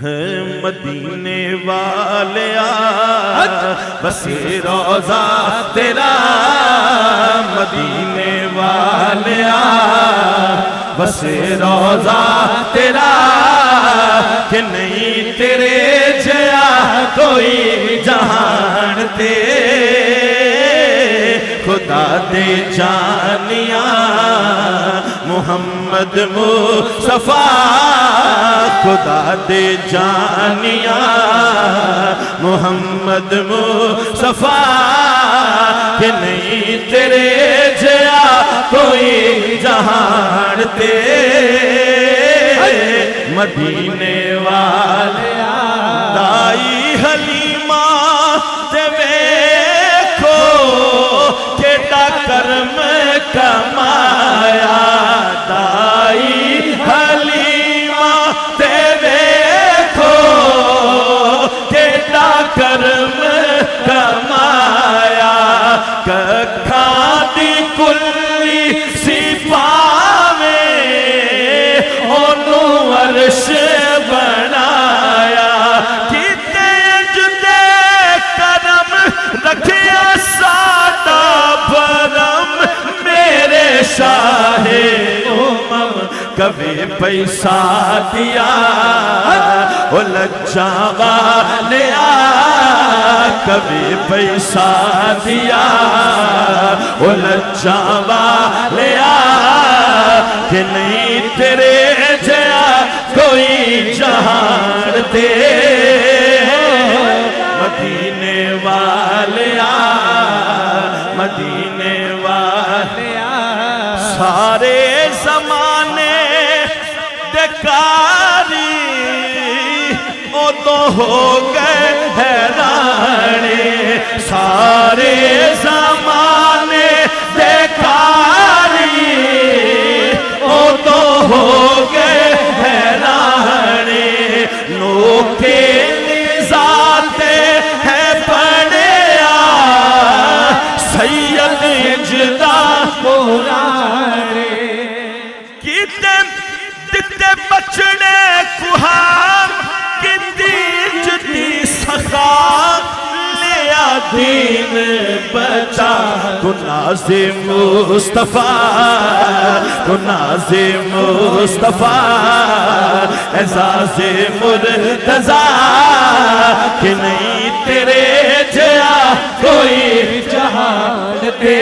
مدینے والیا بس روضہ تیرا، مدینے والیا بس روضہ تیرا، کہ نہیں تیرے جیا کوئی جہان تے، خدا دے جانیاں محمد مصطفیٰ، خدا دے جانیاں محمد مصطفیٰ، کہ نہیں تیرے جیا کوئی جہان تے، مدینے والیا دائی حلیمہ تے ویکھو کیڑا کرم کمایا، دائی حلیمہ تے ویکھو کیڑا کرم کمایا، ککھاں دی کلی سی پاوے اونوں عرش بنایا، کیتے جدے کرم رکھیا ساڈا بھرم، میرے شاہ امم کبھی پیسہ دیا او لجا والیا، کبھی پیسہ دیا او لجا والیا، کہ نہیں تیرے جیا کوئی جہان تے، مدینے والیا مدینے والیا، سارے زمانے دے کاری او تو ہو گئے حیرانے، سارے زمانے دے کاری او تو ہو گئے حیرانے، نوکے نظاتے ہے پڑیا سید اجدا پورانے، کیتے دتے بچڑے کوہام کیتی جدی سخا، لیا دین بچا تو نازم مصطفیٰ، تو نازم مصطفیٰ اعزاز مرتضیٰ، کہ نہیں تیرے جیا کوئی جہان تے،